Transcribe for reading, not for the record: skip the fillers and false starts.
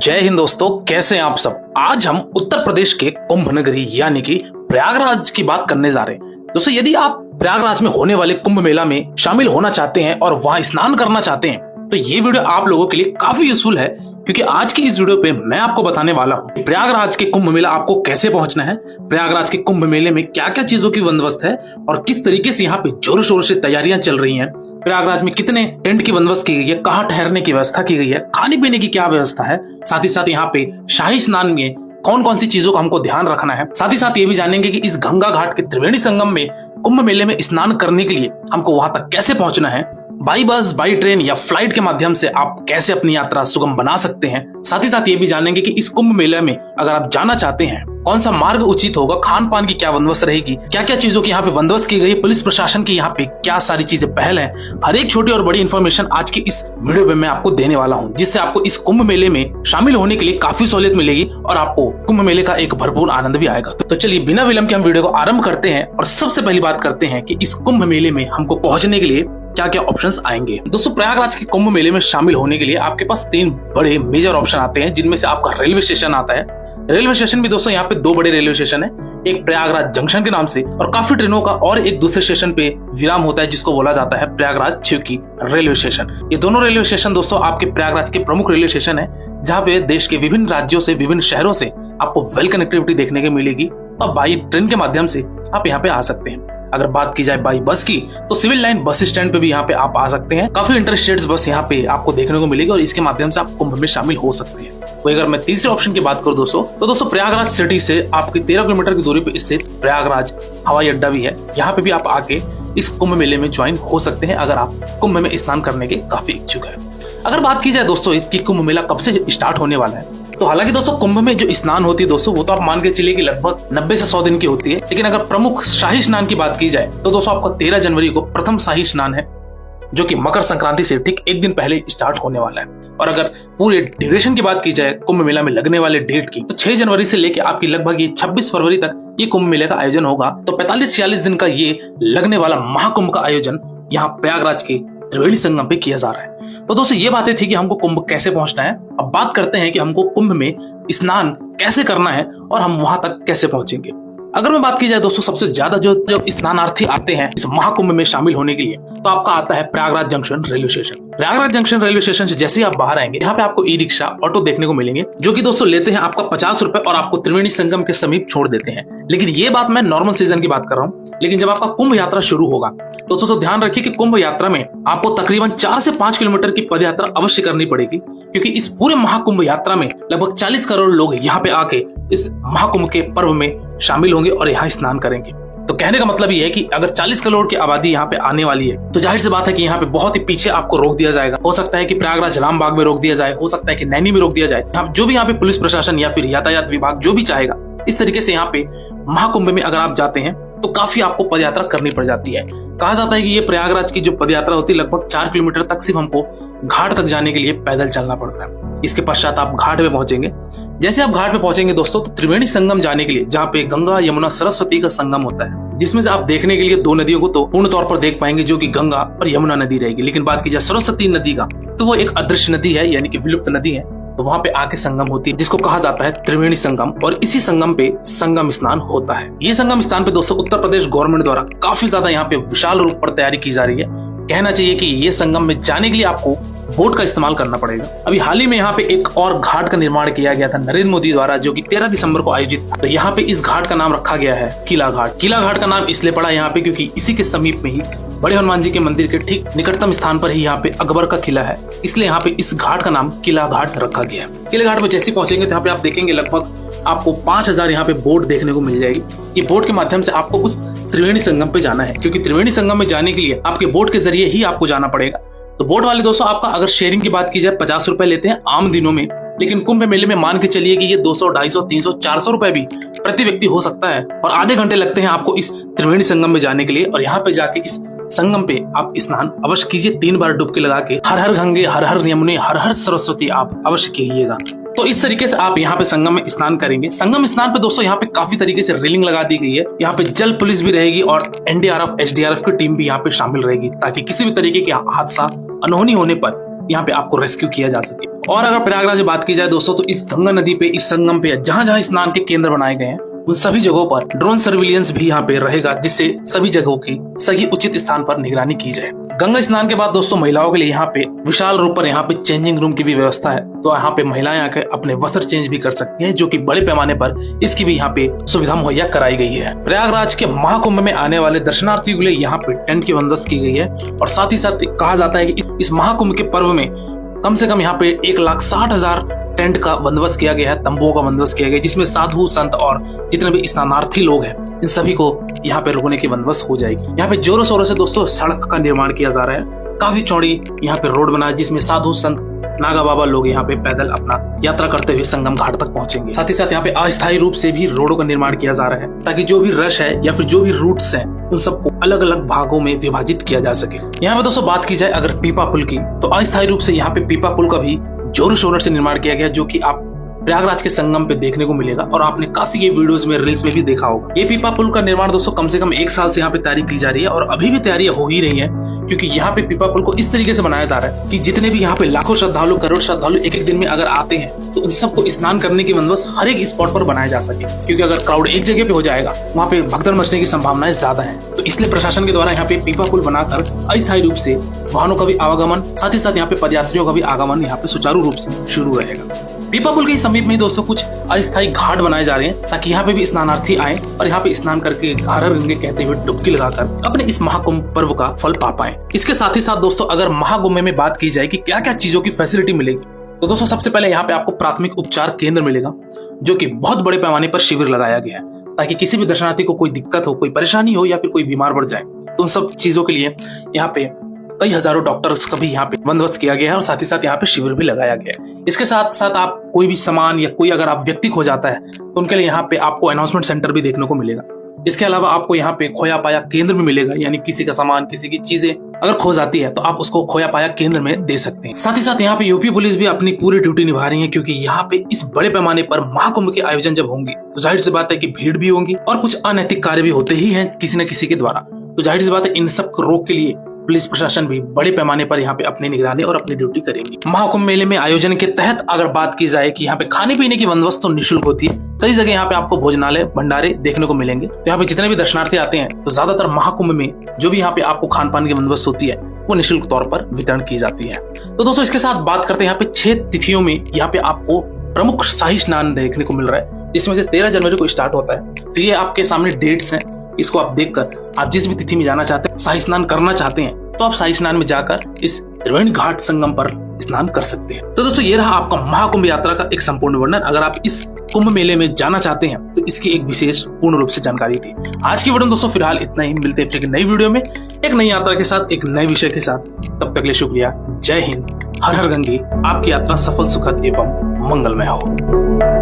जय हिंद दोस्तों, कैसे हैं आप सब। आज हम उत्तर प्रदेश के कुंभ नगरी यानी कि प्रयागराज की बात करने जा रहे हैं। दोस्तों, यदि आप प्रयागराज में होने वाले कुंभ मेला में शामिल होना चाहते हैं और वहां स्नान करना चाहते हैं तो ये वीडियो आप लोगों के लिए काफी यूजफुल है, क्योंकि आज की इस वीडियो पे मैं आपको बताने वाला हूँ कि प्रयागराज के कुंभ मेला आपको कैसे पहुंचना है, प्रयागराज के कुंभ मेले में क्या क्या चीजों की बंदोबस्त है और किस तरीके से यहाँ पे जोरों शोरों से तैयारियां चल रही हैं, प्रयागराज में कितने टेंट की बंदोबस्त की गई है, कहाँ ठहरने की व्यवस्था की गई है, खाने पीने की क्या व्यवस्था है, साथ ही साथ यहाँ पे शाही स्नान में कौन कौन सी चीजों का हमको ध्यान रखना है। साथ ही साथ ये भी जानेंगे कि इस गंगा घाट के त्रिवेणी संगम में कुंभ मेले में स्नान करने के लिए हमको वहां तक कैसे पहुंचना है, बाई बस, बाई ट्रेन या फ्लाइट के माध्यम से आप कैसे अपनी यात्रा सुगम बना सकते हैं। साथ ही साथ ये भी जानेंगे कि इस कुंभ मेले में अगर आप जाना चाहते हैं कौन सा मार्ग उचित होगा, खान पान की क्या बंदोबस्त रहेगी, क्या क्या चीजों की यहाँ पे बंदोबस्त की गई, पुलिस प्रशासन की यहाँ पे क्या सारी चीजें पहल है। हर एक छोटी और बड़ी इन्फॉर्मेशन आज की इस वीडियो में मैं आपको देने वाला हूँ, जिससे आपको इस कुंभ मेले में शामिल होने के लिए काफी सहूलियत मिलेगी और आपको कुंभ मेले का एक भरपूर आनंद भी आएगा। तो चलिए बिना विलंब के हम वीडियो को आरंभ करते हैं और सबसे पहली बात करते हैं कि इस कुंभ मेले में हमको पहुंचने के लिए क्या क्या ऑप्शंस आएंगे। दोस्तों, प्रयागराज के कुंभ मेले में शामिल होने के लिए आपके पास 3 बड़े मेजर ऑप्शन आते हैं, जिनमें से आपका रेलवे स्टेशन आता है। रेलवे स्टेशन भी दोस्तों यहाँ पे 2 बड़े रेलवे स्टेशन है, एक प्रयागराज जंक्शन के नाम से और काफी ट्रेनों का, और एक दूसरे स्टेशन पे विराम होता है जिसको बोला जाता है प्रयागराज छिवकी रेलवे स्टेशन। ये दोनों रेलवे स्टेशन दोस्तों आपके प्रयागराज के प्रमुख रेलवे स्टेशन है, जहाँ पे देश के विभिन्न राज्यों से, विभिन्न शहरों से आपको वेल कनेक्टिविटी देखने को मिलेगी और बाई ट्रेन के माध्यम से आप यहाँ पे आ सकते हैं। अगर बात की जाए बाई बस की तो सिविल लाइन बस स्टैंड पे भी यहाँ पे आप आ सकते हैं। काफी इंटरस्टेट बस यहाँ पे आपको देखने को मिलेगी और इसके माध्यम से आप कुंभ में शामिल हो सकते हैं। तो अगर मैं तीसरे ऑप्शन की बात करूं दोस्तों प्रयागराज सिटी से आपकी 13 किलोमीटर की दूरी पे स्थित प्रयागराज हवाई अड्डा भी है। यहाँ पे भी आप आके इस कुंभ मेले में ज्वाइन हो सकते हैं अगर आप कुंभ में स्नान करने के काफी इच्छुक है। अगर बात की जाए दोस्तों कि कुंभ मेला कब से स्टार्ट होने वाला है, तो हालांकि दोस्तों कुंभ में जो स्नान होती है दोस्तों वो तो आप मान के चलिए कि लगभग 90 से 100 दिन की होती है, लेकिन अगर प्रमुख शाही स्नान की बात की जाए तो दोस्तों आपका 13 जनवरी को प्रथम शाही स्नान है, जो कि मकर संक्रांति से ठीक एक दिन पहले स्टार्ट होने वाला है। और अगर पूरे ड्यूरेशन की बात की जाए कुंभ मेला में लगने वाले डेट की, तो 6 जनवरी से लेकर आपकी लगभग ये 26 फरवरी तक ये कुंभ मेले का आयोजन होगा। तो 45-46 दिन का ये लगने वाला महाकुंभ का आयोजन यहाँ प्रयागराज के त्रिवेणी संगम पे किया जा रहा है। तो दोस्तों ये बातें थी कि हमको कुंभ कैसे पहुंचना है। अब बात करते हैं कि हमको कुंभ में स्नान कैसे करना है और हम वहां तक कैसे पहुंचेंगे। अगर मैं बात की जाए दोस्तों सबसे ज्यादा जो स्नानार्थी आते हैं इस महाकुंभ में शामिल होने के लिए, तो आपका आता है Prayagraj junction railway station. Prayagraj junction railway station से जैसे ही आप बाहर आएंगे, यहाँ पे आपको ई रिक्शा, ऑटो देखने को मिलेंगे, जो कि दोस्तों लेते हैं आपका 50 रुपए और आपको त्रिवेणी संगम के समीप छोड़ देते हैं। लेकिन ये बात मैं नॉर्मल सीजन की बात कर रहा हूँ, लेकिन जब आपका कुंभ यात्रा शुरू होगा तो दोस्तों ध्यान रखिए कि कुंभ यात्रा में आपको तकरीबन 4 से 5 किलोमीटर की पद यात्रा अवश्य करनी पड़ेगी, क्योंकि इस पूरे महाकुंभ यात्रा में लगभग 40 करोड़ लोग यहाँ पे आके इस महाकुंभ के पर्व में शामिल होंगे और यहाँ स्नान करेंगे। तो कहने का मतलब ये है कि अगर 40 करोड़ की आबादी यहाँ पे आने वाली है तो जाहिर सी बात है कि यहाँ पे बहुत ही पीछे आपको रोक दिया जाएगा। हो सकता है कि प्रयागराज रामबाग में रोक दिया जाए, हो सकता है कि नैनी में रोक दिया जाए। जो भी यहाँ पे पुलिस प्रशासन या फिर यातायात विभाग जो भी चाहेगा, इस तरीके से यहाँ पे महाकुंभ में अगर आप जाते हैं तो काफी आपको पदयात्रा करनी पड़ जाती है। कहा जाता है कि ये प्रयागराज की जो पदयात्रा होती है लगभग 4 किलोमीटर तक सिर्फ हमको घाट तक जाने के लिए पैदल चलना पड़ता है। इसके पश्चात आप घाट पे पहुंचेंगे। जैसे आप घाट पे पहुंचेंगे दोस्तों तो त्रिवेणी संगम जाने के लिए, जहाँ पे गंगा यमुना सरस्वती का संगम होता है, जिसमें से आप देखने के लिए 2 नदियों को तो पूर्ण तौर पर देख पाएंगे, जो कि गंगा और यमुना नदी रहेगी। लेकिन बात की जाए सरस्वती नदी का, तो वो एक अदृश्य नदी है, यानी कि विलुप्त नदी है। तो वहां पे आके संगम होती है, जिसको कहा जाता है त्रिवेणी संगम, और इसी संगम पे संगम स्नान होता है। ये संगम स्नान पे दोस्तों उत्तर प्रदेश गवर्नमेंट द्वारा काफी ज्यादा यहाँ पे विशाल रूप पर तैयारी की जा रही है। कहना चाहिए कि ये संगम में जाने के लिए आपको बोट का इस्तेमाल करना पड़ेगा। अभी हाल ही में यहाँ पे एक और घाट का निर्माण किया गया था नरेंद्र मोदी द्वारा, जो कि 13 दिसंबर को आयोजित था। तो यहाँ पे इस घाट का नाम रखा गया है किला घाट। किला घाट का नाम इसलिए पड़ा यहाँ पे क्योंकि इसी के समीप में ही बड़े हनुमान जी के मंदिर के ठीक निकटतम स्थान पर ही यहाँ पे अकबर का किला है, इसलिए यहाँ पे इस घाट का नाम किला घाट रखा गया है। किला घाट पे जैसे पहुंचेंगे तो यहाँ पे आप देखेंगे लगभग आपको 5000 यहाँ पे बोट देखने को मिल जाएगी। ये बोट के माध्यम से आपको उस त्रिवेणी संगम पे जाना है, क्योंकि त्रिवेणी संगम में जाने के लिए आपके बोट के जरिए ही आपको जाना पड़ेगा। तो बोट वाले दोस्तों आपका अगर शेयरिंग की बात की जाए 50 रुपए लेते हैं आम दिनों में, लेकिन कुंभ मेले में मान के चलिए कि ये 200, 250, 300, 400 रुपए भी प्रति व्यक्ति हो सकता है। और आधे घंटे लगते हैं आपको इस त्रिवेणी संगम में जाने के लिए। और यहाँ पे जाके इस संगम पे आप स्नान अवश्य कीजिए, 3 बार डुबकी लगा के हर हर गंगे, हर हर यमुने, हर हर सरस्वती आप अवश्य कीजिएगा। तो इस तरीके से आप यहाँ पे संगम में स्नान करेंगे। संगम स्नान पे दोस्तों यहाँ पे काफी तरीके से रेलिंग लगा दी गई है। यहाँ पे जल पुलिस भी रहेगी और एनडीआरएफ, एसडीआरएफ की टीम भी यहाँ पे शामिल रहेगी, ताकि किसी भी तरीके के हादसा अनहोनी होने पर यहाँ पे आपको रेस्क्यू किया जा सके। और अगर प्रयागराज में बात की जाए दोस्तों, तो इस गंगा नदी पे, इस संगम पे जहां जहां स्नान के केंद्र बनाए गए हैं उन सभी जगहों पर ड्रोन सर्विलियंस भी यहाँ पे रहेगा, जिससे सभी जगहों की सही उचित स्थान पर निगरानी की जाए। गंगा स्नान के बाद दोस्तों महिलाओं के लिए यहाँ पे विशाल रूप पर यहाँ पे चेंजिंग रूम की भी व्यवस्था है, तो यहाँ पे महिलाएं आकर अपने वस्त्र चेंज भी कर सकती हैं, जो कि बड़े पैमाने पर इसकी भी यहाँ पे सुविधा मुहैया कराई गई है। प्रयागराज के महाकुंभ में आने वाले दर्शनार्थियों के लिए यहाँ पे टेंट की बंदोबस्त की गई है और साथ ही साथ कहा जाता है कि इस महाकुंभ के पर्व में कम से कम यहाँ पे 1,60,000 टेंट का बंदोबस्त किया गया है, तंबुओं का बंदोबस्त किया गया है, जिसमें साधु संत और जितने भी स्नानार्थी लोग हैं इन सभी को यहाँ पे रुकने की बंदोबस्त हो जाएगी। यहाँ पे जोरों शोरों से दोस्तों सड़क का निर्माण किया जा रहा है, काफी चौड़ी यहाँ पे रोड बना है, जिसमें साधु संत नागा बाबा लोग यहाँ पे पैदल अपना यात्रा करते हुए संगम घाट तक पहुंचेंगे। साथ ही साथ यहाँ पे अस्थायी रूप से भी रोडों का निर्माण किया जा रहा है, ताकि जो भी रश है या फिर जो भी रूट्स हैं उन सबको अलग अलग भागों में विभाजित किया जा सके। यहाँ पे दोस्तों बात की जाए अगर पीपा पुल की, तो अस्थायी रूप से यहाँ पे पीपा पुल का भी जोरों शोरों से निर्माण किया गया, जो कि आप प्रयागराज के संगम पे देखने को मिलेगा और आपने काफी ये वीडियोस में, रील्स में भी देखा होगा। ये पीपा पुल का निर्माण दोस्तों कम से कम 1 साल से यहाँ पे तैयारी की जा रही है और अभी भी तैयारियां हो ही रही है, क्योंकि यहाँ पे पीपा पुल को इस तरीके से बनाया जा रहा है कि जितने भी यहाँ पे लाखों श्रद्धालु, करोड़ श्रद्धालु एक दिन में अगर आते हैं तो उन सबको स्नान करने की बंदोबस्त हर एक स्पॉट पर बनाया जा सके, क्योंकि अगर क्राउड एक जगह पे हो जाएगा वहाँ पे भगदड़ मचने की संभावनाएं ज्यादा है। तो इसलिए प्रशासन के द्वारा यहाँ पे पीपा पुल बनाकर अस्थायी रूप से वाहनों का भी आवागमन, साथ ही साथ यहाँ पे पदयात्रियों का भी आगमन यहाँ पे सुचारू रूप से शुरू रहेगा। पीपा पुल के समीप में दोस्तों कुछ अस्थायी घाट बनाए जा रहे हैं, ताकि यहाँ पे भी स्नानार्थी आए और यहाँ पे स्नान करके हर हर गंगे कहते हुए डुबकी लगाकर अपने इस महाकुंभ पर्व का फल पा पाए। इसके साथ ही साथ दोस्तों अगर महाकुंभ में बात की जाए कि क्या क्या चीजों की फैसिलिटी मिलेगी, तो दोस्तों सबसे पहले यहाँ पे आपको प्राथमिक उपचार केंद्र मिलेगा, जो कि बहुत बड़े पैमाने पर शिविर लगाया गया है, ताकि किसी भी दर्शनार्थी को कोई दिक्कत हो, कोई परेशानी हो या फिर कोई बीमार पड़ जाए तो उन सब चीजों के लिए यहाँ पे कई हजारों डॉक्टर्स का भी यहाँ पे बंदोबस्त किया गया है और साथ ही साथ यहाँ पे शिविर भी लगाया गया है। इसके साथ साथ आप कोई भी सामान या कोई अगर आप व्यक्ति खो जाता है तो उनके लिए यहाँ पे आपको अनाउंसमेंट सेंटर भी देखने को मिलेगा। इसके अलावा आपको यहाँ पे खोया पाया केंद्र भी मिलेगा, यानी किसी का सामान, किसी की चीजें अगर खो जाती है तो आप उसको खोया पाया केंद्र में दे सकते हैं। साथ ही साथ यहाँ पे यूपी पुलिस भी अपनी पूरी ड्यूटी निभा रही है, क्योंकि यहाँ पे इस बड़े पैमाने पर महाकुंभ के आयोजन जब होंगे तो जाहिर सी बात है कि भीड़ भी होगी और कुछ अनैतिक कार्य भी होते ही हैं किसी न किसी के द्वारा। तो जाहिर सी बात है इन सब को रोक के लिए पुलिस प्रशासन भी बड़े पैमाने पर यहाँ पे अपनी निगरानी और अपनी ड्यूटी करेंगी। महाकुंभ मेले में आयोजन के तहत अगर बात की जाए कि यहाँ पे खाने पीने की बंदोबस्त तो निःशुल्क होती है, कई जगह यहाँ पे आपको भोजनालय, भंडारे देखने को मिलेंगे। तो यहाँ पे जितने भी दर्शनार्थी आते हैं तो ज्यादातर महाकुंभ में जो भी यहाँ पे आपको खान पान की बंदोबस्त होती है वो निःशुल्क तौर पर वितरण की जाती है। तो दोस्तों इसके साथ बात करते हैं यहाँ पे 6 तिथियों में यहाँ पे आपको प्रमुख शाही स्नान देखने को मिल रहा है, जिसमें से 13 जनवरी को स्टार्ट होता है। तो ये आपके सामने डेट्स हैं, इसको आप देखकर आप जिस भी तिथि में जाना चाहते हैं, शाही स्नान करना चाहते हैं, तो आप शाही स्नान में जाकर इस त्रिवेणी घाट संगम पर स्नान कर सकते हैं। तो दोस्तों ये रहा आपका महाकुंभ यात्रा का एक संपूर्ण वर्णन। अगर आप इस कुंभ मेले में जाना चाहते हैं तो इसकी एक विशेष पूर्ण रूप से जानकारी थी। आज की वीडियो में दोस्तों फिलहाल इतना ही। मिलते हैं फिर एक नई वीडियो में एक नई यात्रा के साथ, एक नए विषय के साथ। तब तक के लिए शुक्रिया। जय हिंद। हर हर गंगे। आपकी यात्रा सफल, सुखद एवं मंगलमय हो।